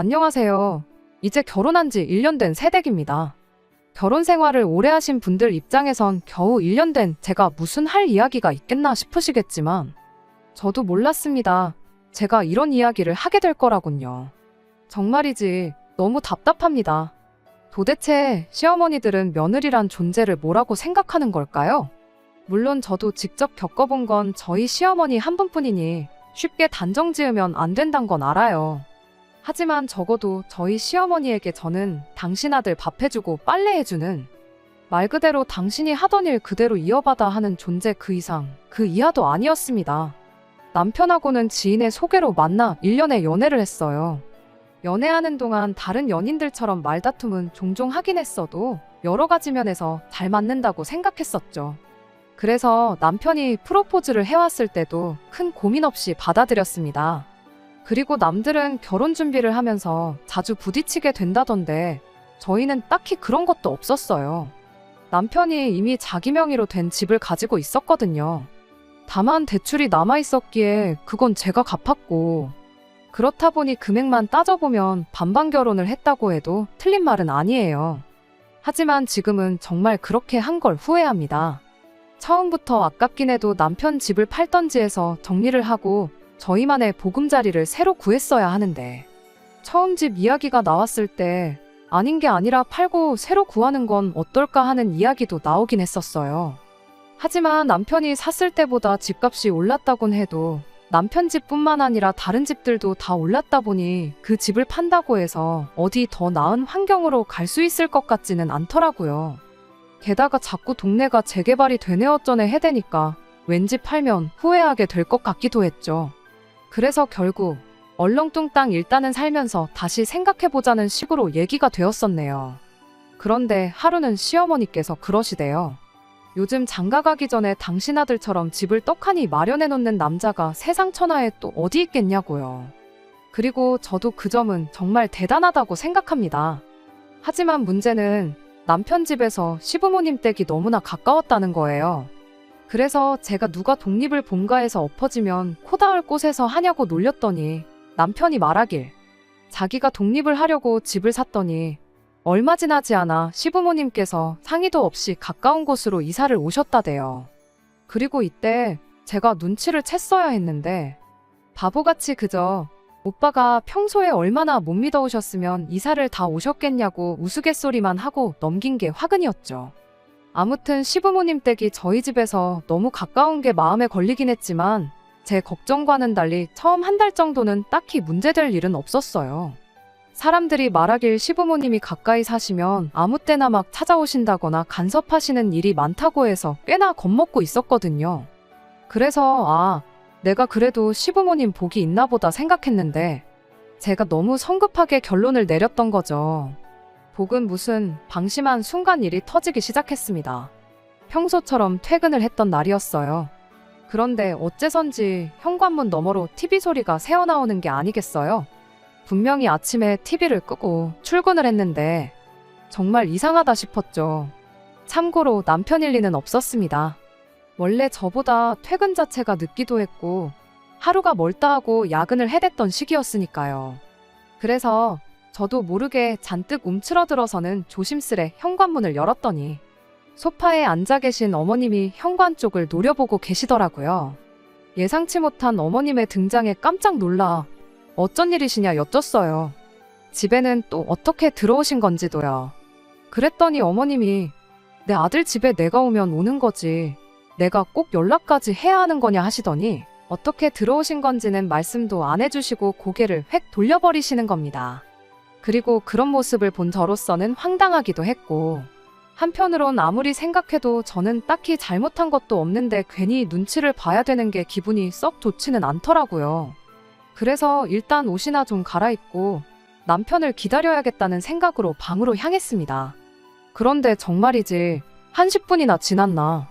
안녕하세요. 이제 결혼한 지 1년 된 새댁입니다. 결혼 생활을 오래 하신 분들 입장에선 겨우 1년 된 제가 무슨 할 이야기가 있겠나 싶으시겠지만 저도 몰랐습니다. 제가 이런 이야기를 하게 될 거라군요. 정말이지 너무 답답합니다. 도대체 시어머니들은 며느리란 존재를 뭐라고 생각하는 걸까요? 물론 저도 직접 겪어본 건 저희 시어머니 한 분뿐이니 쉽게 단정 지으면 안 된단 건 알아요. 하지만 적어도 저희 시어머니에게 저는 당신 아들 밥 해주고 빨래 해주는, 말 그대로 당신이 하던 일 그대로 이어받아 하는 존재 그 이상, 그 이하도 아니었습니다. 남편하고는 지인의 소개로 만나 1년의 연애를 했어요. 연애하는 동안 다른 연인들처럼 말다툼은 종종 하긴 했어도 여러 가지 면에서 잘 맞는다고 생각했었죠. 그래서 남편이 프로포즈를 해왔을 때도 큰 고민 없이 받아들였습니다. 그리고 남들은 결혼 준비를 하면서 자주 부딪히게 된다던데 저희는 딱히 그런 것도 없었어요. 남편이 이미 자기 명의로 된 집을 가지고 있었거든요. 다만 대출이 남아있었기에 그건 제가 갚았고, 그렇다 보니 금액만 따져보면 반반 결혼을 했다고 해도 틀린 말은 아니에요. 하지만 지금은 정말 그렇게 한 걸 후회합니다. 처음부터 아깝긴 해도 남편 집을 팔던지 해서 정리를 하고 저희만의 보금자리를 새로 구했어야 하는데, 처음 집 이야기가 나왔을 때 아닌 게 아니라 팔고 새로 구하는 건 어떨까 하는 이야기도 나오긴 했었어요. 하지만 남편이 샀을 때보다 집값이 올랐다곤 해도 남편 집뿐만 아니라 다른 집들도 다 올랐다 보니 그 집을 판다고 해서 어디 더 나은 환경으로 갈 수 있을 것 같지는 않더라고요. 게다가 자꾸 동네가 재개발이 되네 어쩌네 해대니까 왠지 팔면 후회하게 될 것 같기도 했죠. 그래서 결국 얼렁뚱땅 일단은 살면서 다시 생각해보자는 식으로 얘기가 되었었네요. 그런데 하루는 시어머니께서 그러시대요. 요즘 장가 가기 전에 당신 아들처럼 집을 떡하니 마련해놓는 남자가 세상 천하에 또 어디 있겠냐고요. 그리고 저도 그 점은 정말 대단하다고 생각합니다. 하지만 문제는 남편 집에서 시부모님 댁이 너무나 가까웠다는 거예요. 그래서 제가 누가 독립을 본가에서 엎어지면 코 닿을 곳에서 하냐고 놀렸더니 남편이 말하길 자기가 독립을 하려고 집을 샀더니 얼마 지나지 않아 시부모님께서 상의도 없이 가까운 곳으로 이사를 오셨다대요. 그리고 이때 제가 눈치를 챘어야 했는데 바보같이 그저 오빠가 평소에 얼마나 못 믿어오셨으면 이사를 다 오셨겠냐고 우스갯소리만 하고 넘긴 게 화근이었죠. 아무튼 시부모님 댁이 저희 집에서 너무 가까운 게 마음에 걸리긴 했지만 제 걱정과는 달리 처음 한 달 정도는 딱히 문제될 일은 없었어요. 사람들이 말하길 시부모님이 가까이 사시면 아무 때나 막 찾아오신다거나 간섭하시는 일이 많다고 해서 꽤나 겁먹고 있었거든요. 그래서 내가 그래도 시부모님 복이 있나 보다 생각했는데 제가 너무 성급하게 결론을 내렸던 거죠. 복은 무슨, 방심한 순간 일이 터지기 시작했습니다. 평소처럼 퇴근을 했던 날이었어요. 그런데 어째선지 현관문 너머로 TV 소리가 새어나오는 게 아니겠어요? 분명히 아침에 TV를 끄고 출근을 했는데 정말 이상하다 싶었죠. 참고로 남편일 리는 없었습니다. 원래 저보다 퇴근 자체가 늦기도 했고 하루가 멀다 하고 야근을 해댔던 시기였으니까요. 그래서 저도 모르게 잔뜩 움츠러들어서는 조심스레 현관문을 열었더니 소파에 앉아 계신 어머님이 현관 쪽을 노려보고 계시더라고요. 예상치 못한 어머님의 등장에 깜짝 놀라 어쩐 일이시냐 여쭸어요. 집에는 또 어떻게 들어오신 건지도요. 그랬더니 어머님이 내 아들 집에 내가 오면 오는 거지 내가 꼭 연락까지 해야 하는 거냐 하시더니 어떻게 들어오신 건지는 말씀도 안 해주시고 고개를 획 돌려버리시는 겁니다. 그리고 그런 모습을 본 저로서는 황당하기도 했고 한편으론 아무리 생각해도 저는 딱히 잘못한 것도 없는데 괜히 눈치를 봐야 되는 게 기분이 썩 좋지는 않더라고요. 그래서 일단 옷이나 좀 갈아입고 남편을 기다려야겠다는 생각으로 방으로 향했습니다. 그런데 정말이지 10분이나 지났나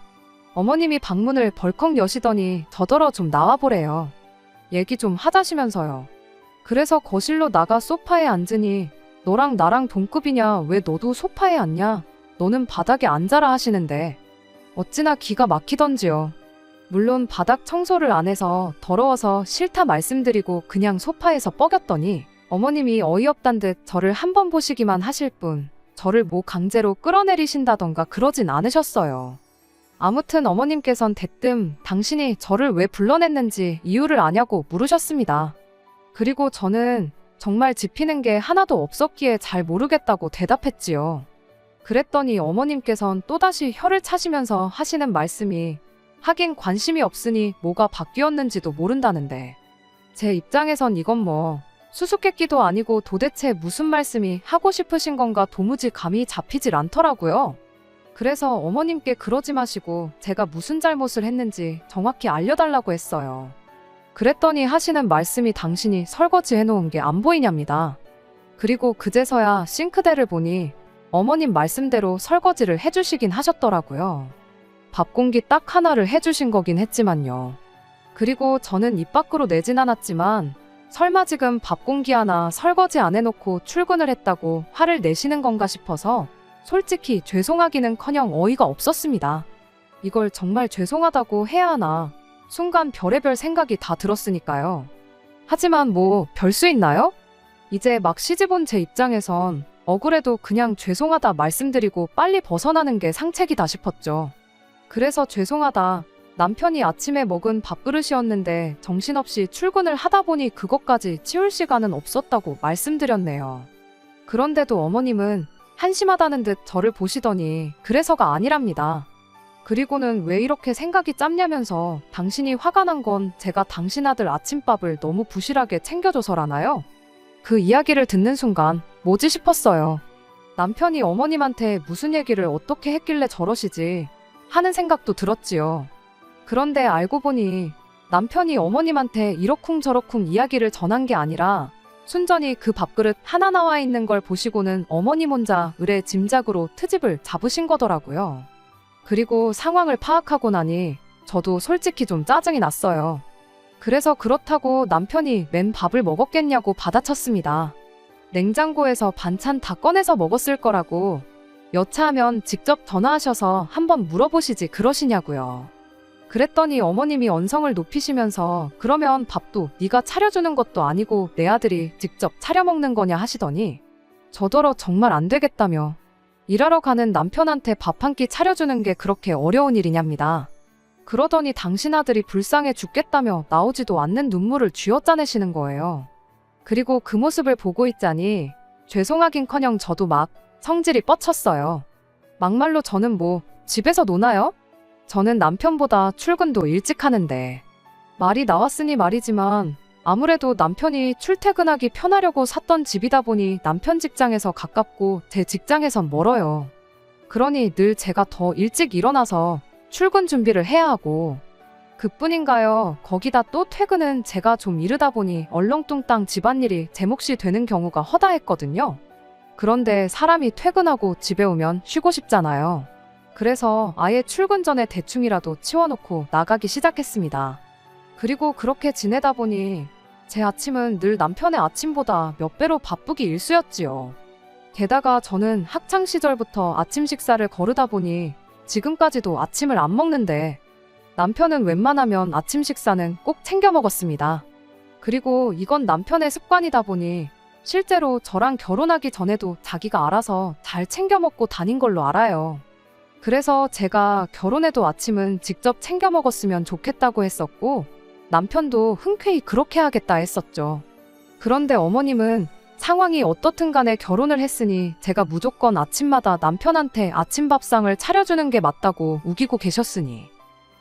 어머님이 방문을 벌컥 여시더니 저더러 좀 나와보래요. 얘기 좀 하자시면서요. 그래서 거실로 나가 소파에 앉으니 너랑 나랑 동급이냐 왜 너도 소파에 앉냐 너는 바닥에 앉아라 하시는데 어찌나 기가 막히던지요. 물론 바닥 청소를 안 해서 더러워서 싫다 말씀드리고 그냥 소파에서 뻐겼더니 어머님이 어이없단 듯 저를 한 번 보시기만 하실 뿐 저를 뭐 강제로 끌어내리신다던가 그러진 않으셨어요. 아무튼 어머님께선 대뜸 당신이 저를 왜 불러냈는지 이유를 아냐고 물으셨습니다. 그리고 저는 정말 짚히는 게 하나도 없었기에 잘 모르겠다고 대답했지요. 그랬더니 어머님께선 또다시 혀를 차시면서 하시는 말씀이 하긴 관심이 없으니 뭐가 바뀌었는지도 모른다는데 제 입장에선 이건 뭐 수수께끼도 아니고 도대체 무슨 말씀이 하고 싶으신 건가 도무지 감이 잡히질 않더라고요. 그래서 어머님께 그러지 마시고 제가 무슨 잘못을 했는지 정확히 알려달라고 했어요. 그랬더니 하시는 말씀이 당신이 설거지 해놓은 게 안 보이냐입니다. 그리고 그제서야 싱크대를 보니 어머님 말씀대로 설거지를 해주시긴 하셨더라고요. 밥 공기 딱 하나를 해주신 거긴 했지만요. 그리고 저는 입 밖으로 내진 않았지만 설마 지금 밥 공기 하나 설거지 안 해놓고 출근을 했다고 화를 내시는 건가 싶어서 솔직히 죄송하기는커녕 어이가 없었습니다. 이걸 정말 죄송하다고 해야 하나 순간 별의별 생각이 다 들었으니까요. 하지만 뭐 별 수 있나요? 이제 막 시집온 제 입장에선 억울해도 그냥 죄송하다 말씀드리고 빨리 벗어나는 게 상책이다 싶었죠. 그래서 죄송하다. 남편이 아침에 먹은 밥그릇이었는데 정신없이 출근을 하다 보니 그것까지 치울 시간은 없었다고 말씀드렸네요. 그런데도 어머님은 한심하다는 듯 저를 보시더니 그래서가 아니랍니다. 그리고는 왜 이렇게 생각이 짧냐면서 당신이 화가 난 건 제가 당신 아들 아침밥을 너무 부실하게 챙겨줘서라나요? 그 이야기를 듣는 순간 뭐지 싶었어요. 남편이 어머님한테 무슨 얘기를 어떻게 했길래 저러시지 하는 생각도 들었지요. 그런데 알고 보니 남편이 어머님한테 이러쿵저러쿵 이야기를 전한 게 아니라 순전히 그 밥그릇 하나 나와 있는 걸 보시고는 어머님 혼자 의뢰 짐작으로 트집을 잡으신 거더라고요. 그리고 상황을 파악하고 나니 저도 솔직히 좀 짜증이 났어요. 그래서 그렇다고 남편이 맨 밥을 먹었겠냐고 받아쳤습니다. 냉장고에서 반찬 다 꺼내서 먹었을 거라고 여차하면 직접 전화하셔서 한번 물어보시지 그러시냐고요. 그랬더니 어머님이 언성을 높이시면서 그러면 밥도 네가 차려주는 것도 아니고 내 아들이 직접 차려 먹는 거냐 하시더니 저더러 정말 안 되겠다며 일하러 가는 남편한테 밥 한 끼 차려주는 게 그렇게 어려운 일이냐입니다. 그러더니 당신 아들이 불쌍해 죽겠다며 나오지도 않는 눈물을 쥐어짜내시는 거예요. 그리고 그 모습을 보고 있자니 죄송하긴커녕 저도 막 성질이 뻗쳤어요. 막말로 저는 뭐 집에서 노나요? 저는 남편보다 출근도 일찍 하는데 말이 나왔으니 말이지만 아무래도 남편이 출퇴근하기 편하려고 샀던 집이다 보니 남편 직장에서 가깝고 제 직장에선 멀어요. 그러니 늘 제가 더 일찍 일어나서 출근 준비를 해야 하고 그뿐인가요. 거기다 또 퇴근은 제가 좀 이르다 보니 얼렁뚱땅 집안일이 제 몫이 되는 경우가 허다했거든요. 그런데 사람이 퇴근하고 집에 오면 쉬고 싶잖아요. 그래서 아예 출근 전에 대충이라도 치워놓고 나가기 시작했습니다. 그리고 그렇게 지내다 보니 제 아침은 늘 남편의 아침보다 몇 배로 바쁘기 일쑤였지요. 게다가 저는 학창시절부터 아침 식사를 거르다 보니 지금까지도 아침을 안 먹는데 남편은 웬만하면 아침 식사는 꼭 챙겨 먹었습니다. 그리고 이건 남편의 습관이다 보니 실제로 저랑 결혼하기 전에도 자기가 알아서 잘 챙겨 먹고 다닌 걸로 알아요. 그래서 제가 결혼해도 아침은 직접 챙겨 먹었으면 좋겠다고 했었고 남편도 흔쾌히 그렇게 하겠다 했었죠. 그런데 어머님은 상황이 어떻든 간에 결혼을 했으니 제가 무조건 아침마다 남편한테 아침밥상을 차려주는 게 맞다고 우기고 계셨으니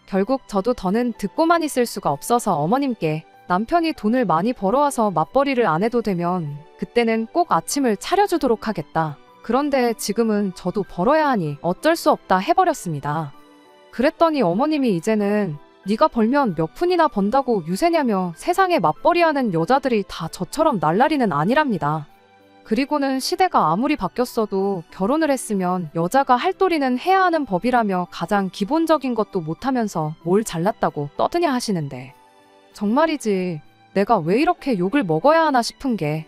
결국 저도 더는 듣고만 있을 수가 없어서 어머님께 남편이 돈을 많이 벌어와서 맞벌이를 안 해도 되면 그때는 꼭 아침을 차려주도록 하겠다. 그런데 지금은 저도 벌어야 하니 어쩔 수 없다 해버렸습니다. 그랬더니 어머님이 이제는 네가 벌면 몇 푼이나 번다고 유세냐며 세상에 맞벌이하는 여자들이 다 저처럼 날라리는 아니랍니다. 그리고는 시대가 아무리 바뀌었어도 결혼을 했으면 여자가 할 도리는 해야 하는 법이라며 가장 기본적인 것도 못하면서 뭘 잘났다고 떠드냐 하시는데 정말이지 내가 왜 이렇게 욕을 먹어야 하나 싶은 게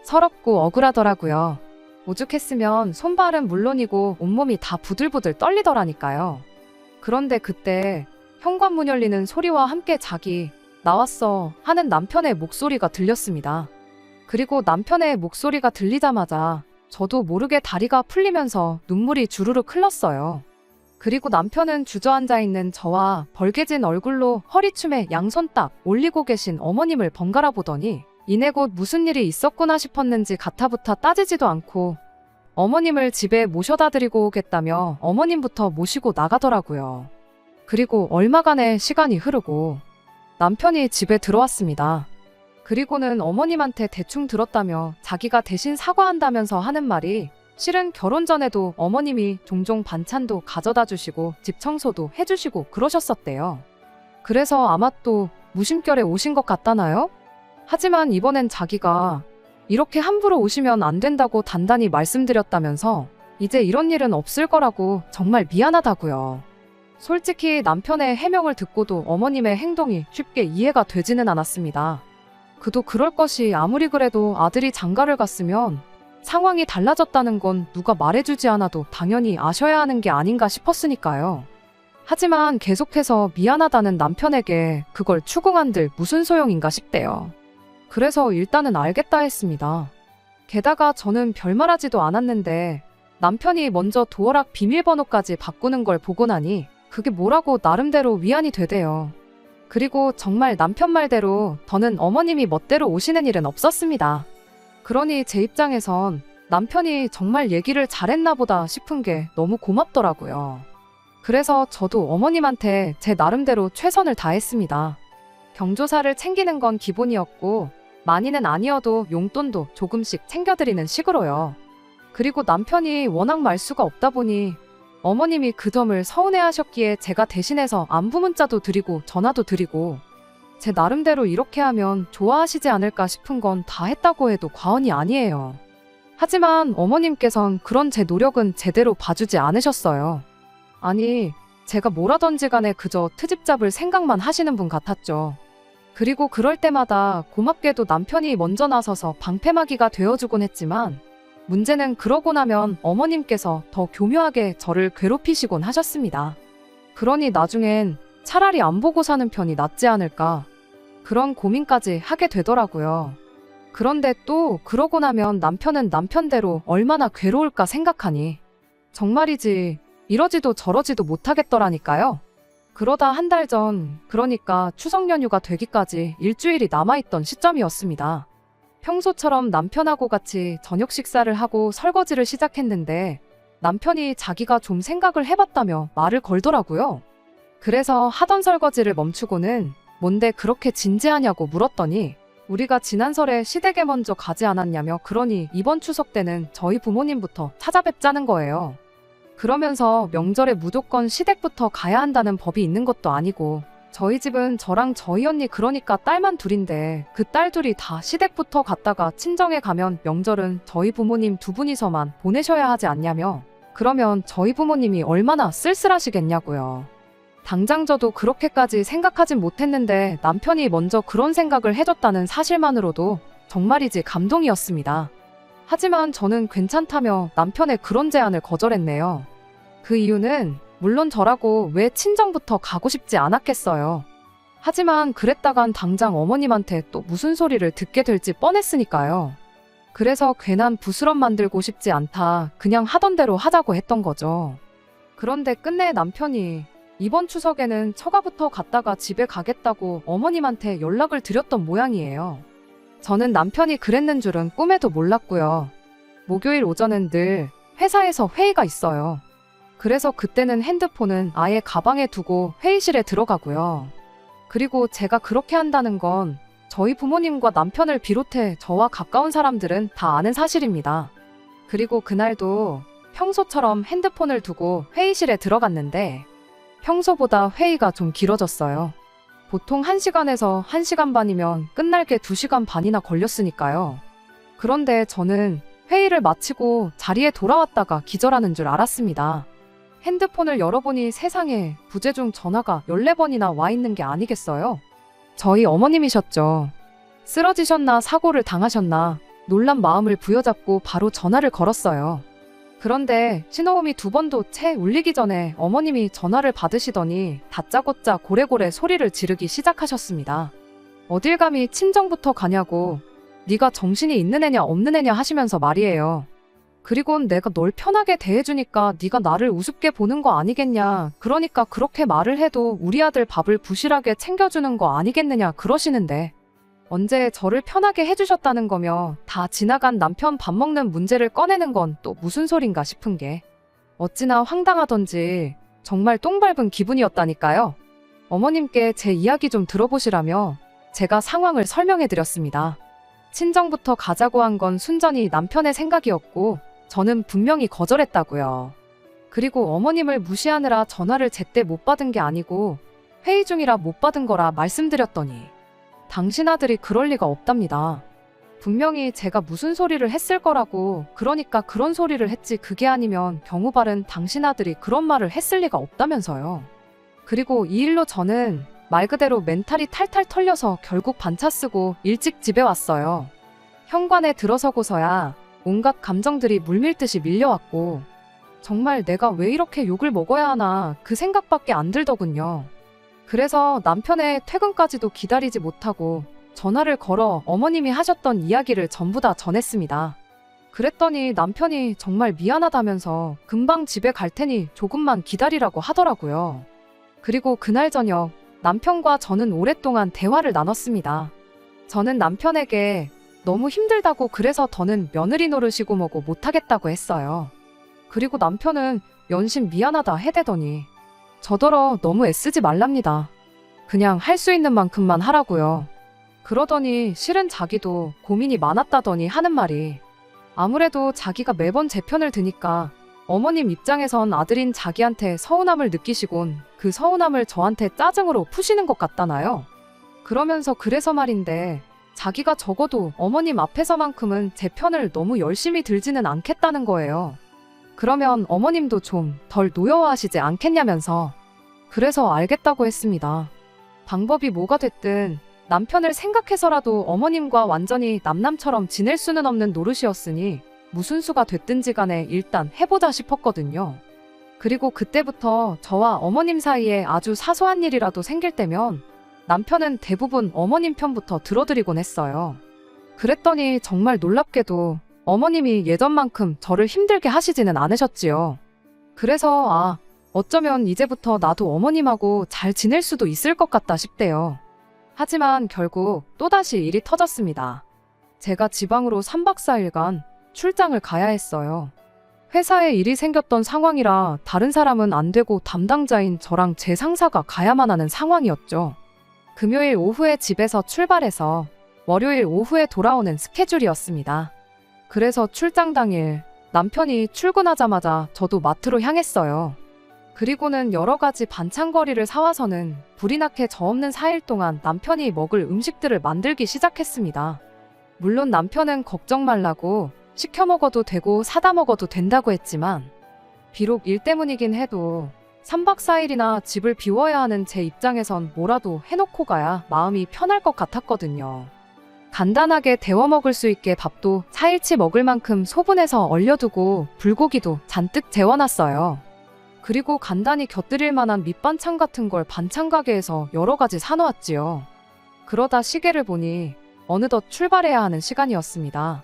서럽고 억울하더라고요. 오죽했으면 손발은 물론이고 온몸이 다 부들부들 떨리더라니까요. 그런데 그때 현관문 열리는 소리와 함께 자기 나왔어 하는 남편의 목소리가 들렸습니다. 그리고 남편의 목소리가 들리자마자 저도 모르게 다리가 풀리면서 눈물이 주르륵 흘렀어요. 그리고 남편은 주저앉아 있는 저와 벌개진 얼굴로 허리춤에 양손 딱 올리고 계신 어머님을 번갈아 보더니 이내 곧 무슨 일이 있었구나 싶었는지 가타부타 따지지도 않고 어머님을 집에 모셔다 드리고 오겠다며 어머님부터 모시고 나가더라고요. 그리고 얼마간의 시간이 흐르고 남편이 집에 들어왔습니다. 그리고는 어머님한테 대충 들었다며 자기가 대신 사과한다면서 하는 말이 실은 결혼 전에도 어머님이 종종 반찬도 가져다 주시고 집 청소도 해주시고 그러셨었대요. 그래서 아마 또 무심결에 오신 것 같다나요? 하지만 이번엔 자기가 이렇게 함부로 오시면 안 된다고 단단히 말씀드렸다면서 이제 이런 일은 없을 거라고 정말 미안하다고요. 솔직히 남편의 해명을 듣고도 어머님의 행동이 쉽게 이해가 되지는 않았습니다. 그도 그럴 것이 아무리 그래도 아들이 장가를 갔으면 상황이 달라졌다는 건 누가 말해주지 않아도 당연히 아셔야 하는 게 아닌가 싶었으니까요. 하지만 계속해서 미안하다는 남편에게 그걸 추궁한들 무슨 소용인가 싶대요. 그래서 일단은 알겠다 했습니다. 게다가 저는 별말하지도 않았는데 남편이 먼저 도어락 비밀번호까지 바꾸는 걸 보고 나니 그게 뭐라고 나름대로 위안이 되대요. 그리고 정말 남편 말대로 더는 어머님이 멋대로 오시는 일은 없었습니다. 그러니 제 입장에선 남편이 정말 얘기를 잘했나 보다 싶은 게 너무 고맙더라고요. 그래서 저도 어머님한테 제 나름대로 최선을 다했습니다. 경조사를 챙기는 건 기본이었고 많이는 아니어도 용돈도 조금씩 챙겨드리는 식으로요. 그리고 남편이 워낙 말수가 없다 보니 어머님이 그 점을 서운해하셨기에 제가 대신해서 안부 문자도 드리고 전화도 드리고 제 나름대로 이렇게 하면 좋아하시지 않을까 싶은 건 다 했다고 해도 과언이 아니에요. 하지만 어머님께선 그런 제 노력은 제대로 봐주지 않으셨어요. 아니, 제가 뭘 하던지 간에 그저 트집 잡을 생각만 하시는 분 같았죠. 그리고 그럴 때마다 고맙게도 남편이 먼저 나서서 방패막이가 되어주곤 했지만 문제는 그러고 나면 어머님께서 더 교묘하게 저를 괴롭히시곤 하셨습니다. 그러니 나중엔 차라리 안 보고 사는 편이 낫지 않을까 그런 고민까지 하게 되더라고요. 그런데 또 그러고 나면 남편은 남편대로 얼마나 괴로울까 생각하니 정말이지 이러지도 저러지도 못하겠더라니까요. 그러다 한 달 전, 그러니까 추석 연휴가 되기까지 일주일이 남아있던 시점이었습니다. 평소처럼 남편하고 같이 저녁 식사를 하고 설거지를 시작했는데 남편이 자기가 좀 생각을 해봤다며 말을 걸더라고요. 그래서 하던 설거지를 멈추고는 뭔데 그렇게 진지하냐고 물었더니 우리가 지난 설에 시댁에 먼저 가지 않았냐며 그러니 이번 추석 때는 저희 부모님부터 찾아뵙자는 거예요. 그러면서 명절에 무조건 시댁부터 가야 한다는 법이 있는 것도 아니고 저희 집은 저랑 저희 언니 그러니까 딸만 둘인데 그 딸 둘이 다 시댁부터 갔다가 친정에 가면 명절은 저희 부모님 두 분이서만 보내셔야 하지 않냐며 그러면 저희 부모님이 얼마나 쓸쓸하시겠냐고요. 당장 저도 그렇게까지 생각하진 못했는데 남편이 먼저 그런 생각을 해줬다는 사실만으로도 정말이지 감동이었습니다. 하지만 저는 괜찮다며 남편의 그런 제안을 거절했네요. 그 이유는 물론 저라고 왜 친정부터 가고 싶지 않았겠어요. 하지만 그랬다간 당장 어머님한테 또 무슨 소리를 듣게 될지 뻔했으니까요. 그래서 괜한 부스럼 만들고 싶지 않다 그냥 하던 대로 하자고 했던 거죠. 그런데 끝내 남편이 이번 추석에는 처가부터 갔다가 집에 가겠다고 어머님한테 연락을 드렸던 모양이에요. 저는 남편이 그랬는 줄은 꿈에도 몰랐고요. 목요일 오전은 늘 회사에서 회의가 있어요. 그래서 그때는 핸드폰은 아예 가방에 두고 회의실에 들어가고요. 그리고 제가 그렇게 한다는 건 저희 부모님과 남편을 비롯해 저와 가까운 사람들은 다 아는 사실입니다. 그리고 그날도 평소처럼 핸드폰을 두고 회의실에 들어갔는데 평소보다 회의가 좀 길어졌어요. 보통 1시간에서 1시간 반이면 끝날 게 2시간 반이나 걸렸으니까요. 그런데 저는 회의를 마치고 자리에 돌아왔다가 기절하는 줄 알았습니다. 핸드폰을 열어보니 세상에 부재중 전화가 14번이나 와 있는 게 아니겠어요? 저희 어머님이셨죠. 쓰러지셨나 사고를 당하셨나 놀란 마음을 부여잡고 바로 전화를 걸었어요. 그런데 신호음이 2번도 채 울리기 전에 어머님이 전화를 받으시더니 다짜고짜 고래고래 소리를 지르기 시작하셨습니다. 어딜 감히 친정부터 가냐고 네가 정신이 있는 애냐 없는 애냐 하시면서 말이에요. 그리곤 내가 널 편하게 대해주니까 네가 나를 우습게 보는 거 아니겠냐. 그러니까 그렇게 말을 해도 우리 아들 밥을 부실하게 챙겨주는 거 아니겠느냐 그러시는데 언제 저를 편하게 해주셨다는 거며 다 지나간 남편 밥 먹는 문제를 꺼내는 건 또 무슨 소린가 싶은 게 어찌나 황당하던지 정말 똥 밟은 기분이었다니까요. 어머님께 제 이야기 좀 들어보시라며 제가 상황을 설명해드렸습니다. 친정부터 가자고 한 건 순전히 남편의 생각이었고 저는 분명히 거절했다고요. 그리고 어머님을 무시하느라 전화를 제때 못 받은 게 아니고 회의 중이라 못 받은 거라 말씀드렸더니 당신 아들이 그럴 리가 없답니다. 분명히 제가 무슨 소리를 했을 거라고 그러니까 그런 소리를 했지 그게 아니면 경우 바른 당신 아들이 그런 말을 했을 리가 없다면서요. 그리고 이 일로 저는 말 그대로 멘탈이 탈탈 털려서 결국 반차 쓰고 일찍 집에 왔어요. 현관에 들어서고서야 온갖 감정들이 물밀듯이 밀려왔고 정말 내가 왜 이렇게 욕을 먹어야 하나 그 생각밖에 안 들더군요. 그래서 남편의 퇴근까지도 기다리지 못하고 전화를 걸어 어머님이 하셨던 이야기를 전부 다 전했습니다. 그랬더니 남편이 정말 미안하다면서 금방 집에 갈 테니 조금만 기다리라고 하더라고요. 그리고 그날 저녁 남편과 저는 오랫동안 대화를 나눴습니다. 저는 남편에게 너무 힘들다고 그래서 더는 며느리 노릇이고 뭐고 못하겠다고 했어요. 그리고 남편은 연신 미안하다 해대더니 저더러 너무 애쓰지 말랍니다. 그냥 할 수 있는 만큼만 하라고요. 그러더니 실은 자기도 고민이 많았다더니 하는 말이 아무래도 자기가 매번 제 편을 드니까 어머님 입장에선 아들인 자기한테 서운함을 느끼시곤 그 서운함을 저한테 짜증으로 푸시는 것 같다나요? 그러면서 그래서 말인데 자기가 적어도 어머님 앞에서만큼은 제 편을 너무 열심히 들지는 않겠다는 거예요. 그러면 어머님도 좀 덜 노여워하시지 않겠냐면서 그래서 알겠다고 했습니다. 방법이 뭐가 됐든 남편을 생각해서라도 어머님과 완전히 남남처럼 지낼 수는 없는 노릇이었으니 무슨 수가 됐든지 간에 일단 해보자 싶었거든요. 그리고 그때부터 저와 어머님 사이에 아주 사소한 일이라도 생길 때면 남편은 대부분 어머님 편부터 들어드리곤 했어요. 그랬더니 정말 놀랍게도 어머님이 예전만큼 저를 힘들게 하시지는 않으셨지요. 그래서 어쩌면 이제부터 나도 어머님하고 잘 지낼 수도 있을 것 같다 싶대요. 하지만 결국 또다시 일이 터졌습니다. 제가 지방으로 3박 4일간 출장을 가야 했어요. 회사에 일이 생겼던 상황이라 다른 사람은 안 되고 담당자인 저랑 제 상사가 가야만 하는 상황이었죠. 금요일 오후에 집에서 출발해서 월요일 오후에 돌아오는 스케줄이었습니다. 그래서 출장 당일 남편이 출근하자마자 저도 마트로 향했어요. 그리고는 여러 가지 반찬거리를 사와서는 불이 나게 저 없는 4일 동안 남편이 먹을 음식들을 만들기 시작했습니다. 물론 남편은 걱정 말라고 시켜 먹어도 되고 사다 먹어도 된다고 했지만 비록 일 때문이긴 해도 3박 4일이나 집을 비워야 하는 제 입장에선 뭐라도 해놓고 가야 마음이 편할 것 같았거든요. 간단하게 데워 먹을 수 있게 밥도 4일치 먹을 만큼 소분해서 얼려두고 불고기도 잔뜩 재워놨어요. 그리고 간단히 곁들일 만한 밑반찬 같은 걸 반찬 가게에서 여러 가지 사놓았지요. 그러다 시계를 보니 어느덧 출발해야 하는 시간이었습니다.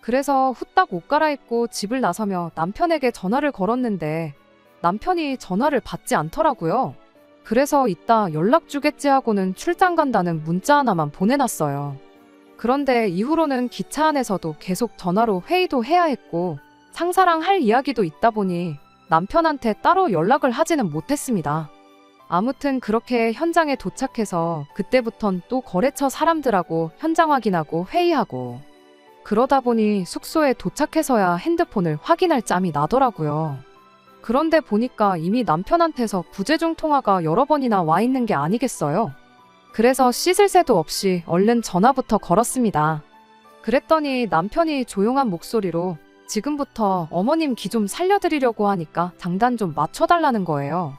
그래서 후딱 옷 갈아입고 집을 나서며 남편에게 전화를 걸었는데 남편이 전화를 받지 않더라고요. 그래서 이따 연락 주겠지 하고는 출장 간다는 문자 하나만 보내놨어요. 그런데 이후로는 기차 안에서도 계속 전화로 회의도 해야 했고 상사랑 할 이야기도 있다 보니 남편한테 따로 연락을 하지는 못했습니다. 아무튼 그렇게 현장에 도착해서 그때부턴 또 거래처 사람들하고 현장 확인하고 회의하고 그러다 보니 숙소에 도착해서야 핸드폰을 확인할 짬이 나더라고요. 그런데 보니까 이미 남편한테서 부재중 통화가 여러 번이나 와 있는 게 아니겠어요? 그래서 씻을 새도 없이 얼른 전화부터 걸었습니다. 그랬더니 남편이 조용한 목소리로 지금부터 어머님 기 좀 살려드리려고 하니까 장단 좀 맞춰달라는 거예요.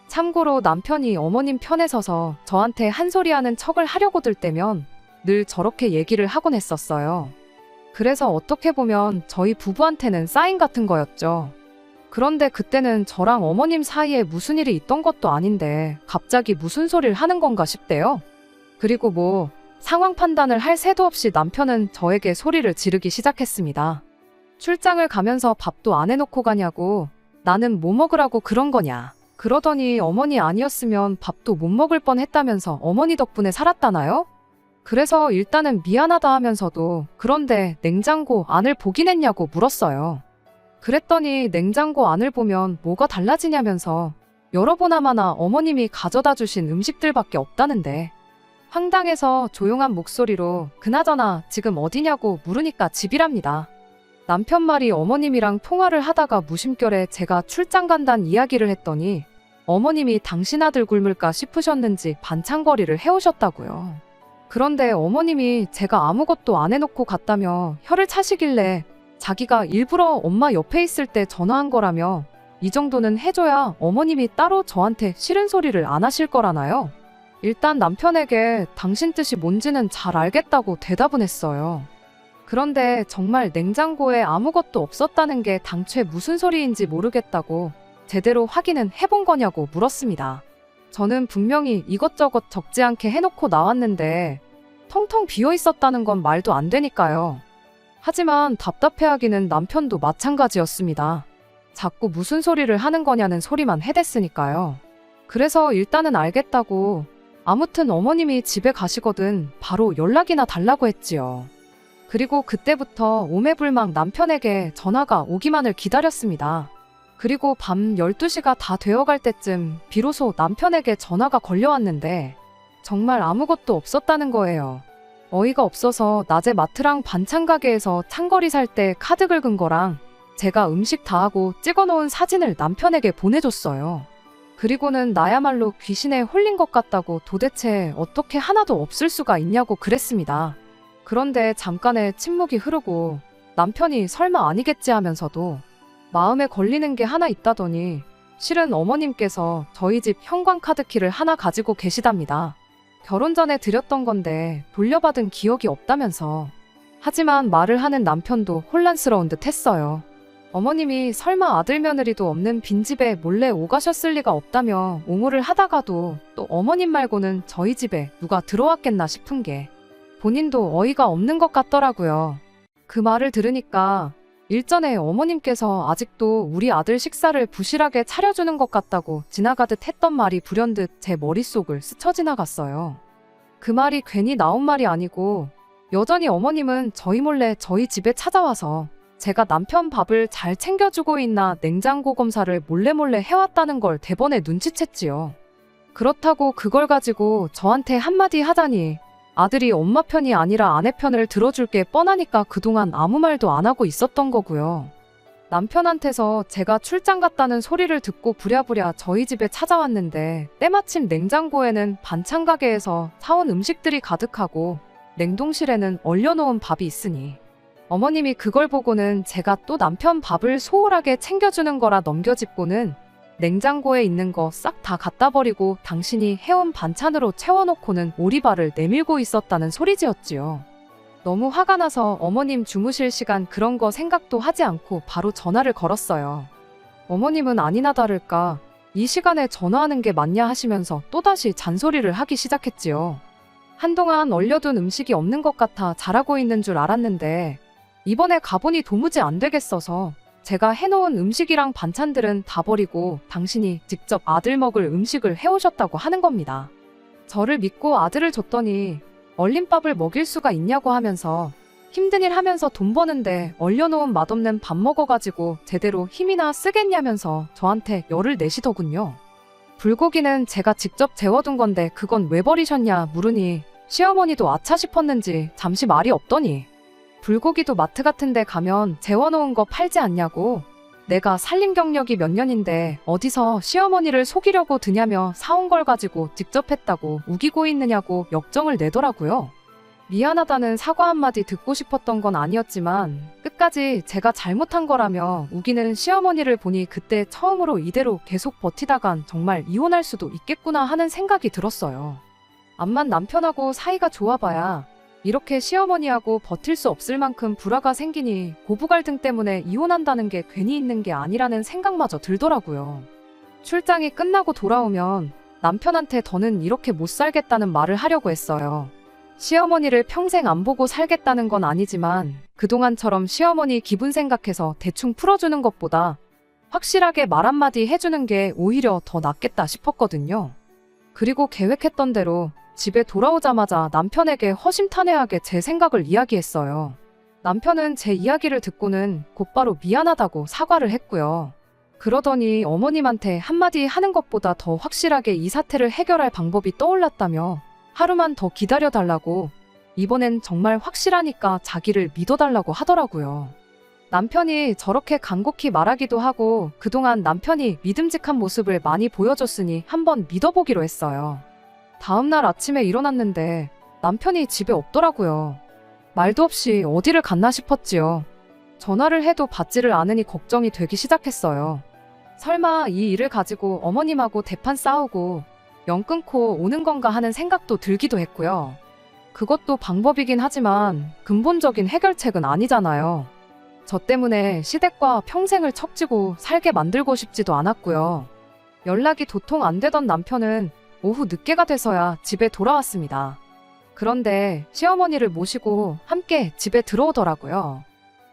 참고로 남편이 어머님 편에 서서 저한테 한 소리 하는 척을 하려고 들 때면 늘 저렇게 얘기를 하곤 했었어요. 그래서 어떻게 보면 저희 부부한테는 사인 같은 거였죠. 그런데 그때는 저랑 어머님 사이에 무슨 일이 있던 것도 아닌데 갑자기 무슨 소리를 하는 건가 싶대요. 그리고 상황 판단을 할 새도 없이 남편은 저에게 소리를 지르기 시작했습니다. 출장을 가면서 밥도 안 해놓고 가냐고, 나는 뭐 먹으라고 그런 거냐. 그러더니 어머니 아니었으면 밥도 못 먹을 뻔 했다면서 어머니 덕분에 살았다나요? 그래서 일단은 미안하다 하면서도 그런데 냉장고 안을 보긴 했냐고 물었어요. 그랬더니 냉장고 안을 보면 뭐가 달라지냐면서 여러 보나마나 어머님이 가져다 주신 음식들밖에 없다는데, 황당해서 조용한 목소리로 그나저나 지금 어디냐고 물으니까 집이랍니다. 남편 말이 어머님이랑 통화를 하다가 무심결에 제가 출장 간다는 이야기를 했더니 어머님이 당신 아들 굶을까 싶으셨는지 반찬거리를 해오셨다고요. 그런데 어머님이 제가 아무것도 안 해놓고 갔다며 혀를 차시길래 자기가 일부러 엄마 옆에 있을 때 전화한 거라며 이 정도는 해줘야 어머님이 따로 저한테 싫은 소리를 안 하실 거라나요? 일단 남편에게 당신 뜻이 뭔지는 잘 알겠다고 대답은 했어요. 그런데 정말 냉장고에 아무것도 없었다는 게 당최 무슨 소리인지 모르겠다고 제대로 확인은 해본 거냐고 물었습니다. 저는 분명히 이것저것 적지 않게 해놓고 나왔는데 텅텅 비어 있었다는 건 말도 안 되니까요. 하지만 답답해하기는 남편도 마찬가지였습니다. 자꾸 무슨 소리를 하는 거냐는 소리만 해댔으니까요. 그래서 일단은 알겠다고, 아무튼 어머님이 집에 가시거든 바로 연락이나 달라고 했지요. 그리고 그때부터 오매불망 남편에게 전화가 오기만을 기다렸습니다. 그리고 밤 12시가 다 되어갈 때쯤 비로소 남편에게 전화가 걸려왔는데 정말 아무것도 없었다는 거예요. 어이가 없어서 낮에 마트랑 반찬 가게에서 창거리 살 때 카드 긁은 거랑 제가 음식 다 하고 찍어놓은 사진을 남편에게 보내줬어요. 그리고는 나야말로 귀신에 홀린 것 같다고 도대체 어떻게 하나도 없을 수가 있냐고 그랬습니다. 그런데 잠깐의 침묵이 흐르고 남편이 설마 아니겠지 하면서도 마음에 걸리는 게 하나 있다더니 실은 어머님께서 저희 집 현관카드키를 하나 가지고 계시답니다. 결혼 전에 드렸던 건데 돌려받은 기억이 없다면서. 하지만 말을 하는 남편도 혼란스러운 듯 했어요. 어머님이 설마 아들 며느리도 없는 빈집에 몰래 오가셨을 리가 없다며 옹호를 하다가도 또 어머님 말고는 저희 집에 누가 들어왔겠나 싶은 게 본인도 어이가 없는 것 같더라고요. 그 말을 들으니까 일전에 어머님께서 아직도 우리 아들 식사를 부실하게 차려주는 것 같다고 지나가듯 했던 말이 불현듯 제 머릿속을 스쳐 지나갔어요. 그 말이 괜히 나온 말이 아니고 여전히 어머님은 저희 몰래 저희 집에 찾아와서 제가 남편 밥을 잘 챙겨주고 있나 냉장고 검사를 몰래 해왔다는 걸 대번에 눈치챘지요. 그렇다고 그걸 가지고 저한테 한마디 하다니 아들이 엄마 편이 아니라 아내 편을 들어줄 게 뻔하니까 그동안 아무 말도 안 하고 있었던 거고요. 남편한테서 제가 출장 갔다는 소리를 듣고 부랴부랴 저희 집에 찾아왔는데 때마침 냉장고에는 반찬 가게에서 사온 음식들이 가득하고 냉동실에는 얼려놓은 밥이 있으니 어머님이 그걸 보고는 제가 또 남편 밥을 소홀하게 챙겨주는 거라 넘겨짚고는 냉장고에 있는 거 싹 다 갖다 버리고 당신이 해온 반찬으로 채워놓고는 오리발을 내밀고 있었다는 소리지었지요. 너무 화가 나서 어머님 주무실 시간 그런 거 생각도 하지 않고 바로 전화를 걸었어요. 어머님은 아니나 다를까 이 시간에 전화하는 게 맞냐 하시면서 또다시 잔소리를 하기 시작했지요. 한동안 얼려둔 음식이 없는 것 같아 잘하고 있는 줄 알았는데 이번에 가보니 도무지 안 되겠어서 제가 해놓은 음식이랑 반찬들은 다 버리고 당신이 직접 아들 먹을 음식을 해오셨다고 하는 겁니다. 저를 믿고 아들을 줬더니 얼림밥을 먹일 수가 있냐고 하면서 힘든 일 하면서 돈 버는데 얼려놓은 맛없는 밥 먹어가지고 제대로 힘이나 쓰겠냐면서 저한테 열을 내시더군요. 불고기는 제가 직접 재워둔 건데 그건 왜 버리셨냐 물으니 시어머니도 아차 싶었는지 잠시 말이 없더니 불고기도 마트 같은 데 가면 재워놓은 거 팔지 않냐고, 내가 살림 경력이 몇 년인데 어디서 시어머니를 속이려고 드냐며 사온 걸 가지고 직접 했다고 우기고 있느냐고 역정을 내더라고요. 미안하다는 사과 한마디 듣고 싶었던 건 아니었지만 끝까지 제가 잘못한 거라며 우기는 시어머니를 보니 그때 처음으로 이대로 계속 버티다간 정말 이혼할 수도 있겠구나 하는 생각이 들었어요. 암만 남편하고 사이가 좋아봐야 이렇게 시어머니하고 버틸 수 없을 만큼 불화가 생기니 고부 갈등 때문에 이혼한다는 게 괜히 있는 게 아니라는 생각마저 들더라고요. 출장이 끝나고 돌아오면 남편한테 더는 이렇게 못 살겠다는 말을 하려고 했어요. 시어머니를 평생 안 보고 살겠다는 건 아니지만 그동안처럼 시어머니 기분 생각해서 대충 풀어주는 것보다 확실하게 말 한마디 해주는 게 오히려 더 낫겠다 싶었거든요. 그리고 계획했던 대로 집에 돌아오자마자 남편에게 허심탄회하게 제 생각을 이야기했어요. 남편은 제 이야기를 듣고는 곧바로 미안하다고 사과를 했고요. 그러더니 어머님한테 한마디 하는 것보다 더 확실하게 이 사태를 해결할 방법이 떠올랐다며 하루만 더 기다려달라고, 이번엔 정말 확실하니까 자기를 믿어달라고 하더라고요. 남편이 저렇게 간곡히 말하기도 하고 그동안 남편이 믿음직한 모습을 많이 보여줬으니 한번 믿어보기로 했어요. 다음날 아침에 일어났는데 남편이 집에 없더라고요. 말도 없이 어디를 갔나 싶었지요. 전화를 해도 받지를 않으니 걱정이 되기 시작했어요. 설마 이 일을 가지고 어머님하고 대판 싸우고 영 끊고 오는 건가 하는 생각도 들기도 했고요. 그것도 방법이긴 하지만 근본적인 해결책은 아니잖아요. 저 때문에 시댁과 평생을 척지고 살게 만들고 싶지도 않았고요. 연락이 도통 안 되던 남편은 오후 늦게가 돼서야 집에 돌아왔습니다. 그런데 시어머니를 모시고 함께 집에 들어오더라고요.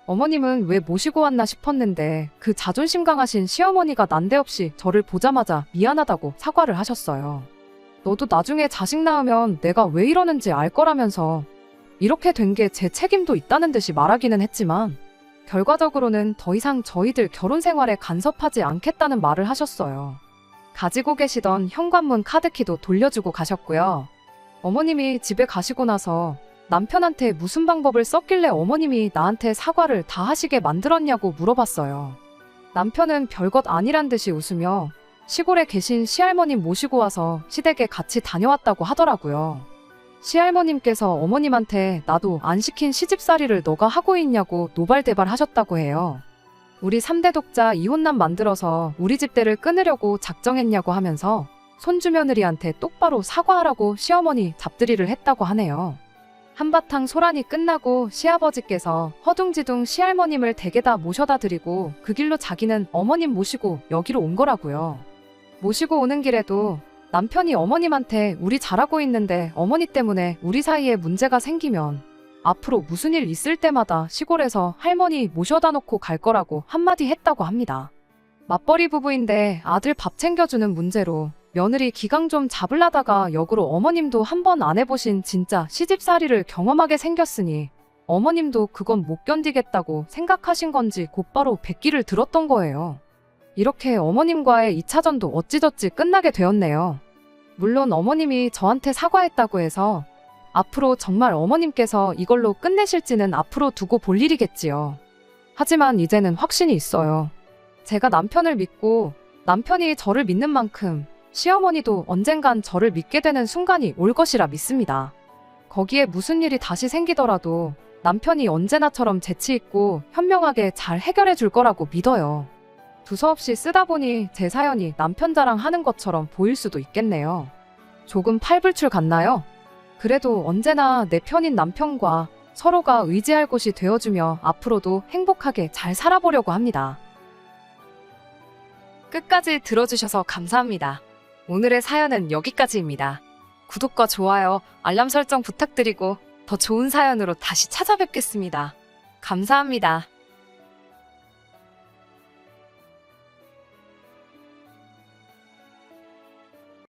어머님은 왜 모시고 왔나 싶었는데 그 자존심 강하신 시어머니가 난데없이 저를 보자마자 미안하다고 사과를 하셨어요. 너도 나중에 자식 낳으면 내가 왜 이러는지 알 거라면서 이렇게 된 게 제 책임도 있다는 듯이 말하기는 했지만 결과적으로는 더 이상 저희들 결혼 생활에 간섭하지 않겠다는 말을 하셨어요. 가지고 계시던 현관문 카드키도 돌려주고 가셨고요. 어머님이 집에 가시고 나서 남편한테 무슨 방법을 썼길래 어머님이 나한테 사과를 다 하시게 만들었냐고 물어봤어요. 남편은 별것 아니란 듯이 웃으며 시골에 계신 시할머님 모시고 와서 시댁에 같이 다녀왔다고 하더라고요. 시할머님께서 어머님한테 나도 안 시킨 시집살이를 너가 하고 있냐고 노발대발 하셨다고 해요. 우리 3대 독자 이혼남 만들어서 우리 집대를 끊으려고 작정했냐고 하면서 손주며느리한테 똑바로 사과하라고 시어머니 잡들이를 했다고 하네요. 한바탕 소란이 끝나고 시아버지께서 허둥지둥 시할머님을 댁에다 모셔다 드리고 그 길로 자기는 어머님 모시고 여기로 온 거라고요. 모시고 오는 길에도 남편이 어머님한테 우리 잘하고 있는데 어머니 때문에 우리 사이에 문제가 생기면 앞으로 무슨 일 있을 때마다 시골에서 할머니 모셔다 놓고 갈 거라고 한마디 했다고 합니다. 맞벌이 부부인데 아들 밥 챙겨주는 문제로 며느리 기강 좀 잡으려다가 역으로 어머님도 한번 안 해보신 진짜 시집살이를 경험하게 생겼으니 어머님도 그건 못 견디겠다고 생각하신 건지 곧바로 백기를 들었던 거예요. 이렇게 어머님과의 2차전도 어찌저찌 끝나게 되었네요. 물론 어머님이 저한테 사과했다고 해서 앞으로 정말 어머님께서 이걸로 끝내실지는 앞으로 두고 볼 일이겠지요. 하지만 이제는 확신이 있어요. 제가 남편을 믿고 남편이 저를 믿는 만큼 시어머니도 언젠간 저를 믿게 되는 순간이 올 것이라 믿습니다. 거기에 무슨 일이 다시 생기더라도 남편이 언제나처럼 재치있고 현명하게 잘 해결해 줄 거라고 믿어요. 두서없이 쓰다 보니 제 사연이 남편 자랑하는 것처럼 보일 수도 있겠네요. 조금 팔불출 같나요? 그래도 언제나 내 편인 남편과 서로가 의지할 곳이 되어주며 앞으로도 행복하게 잘 살아보려고 합니다. 끝까지 들어주셔서 감사합니다. 오늘의 사연은 여기까지입니다. 구독과 좋아요, 알람 설정 부탁드리고 더 좋은 사연으로 다시 찾아뵙겠습니다. 감사합니다.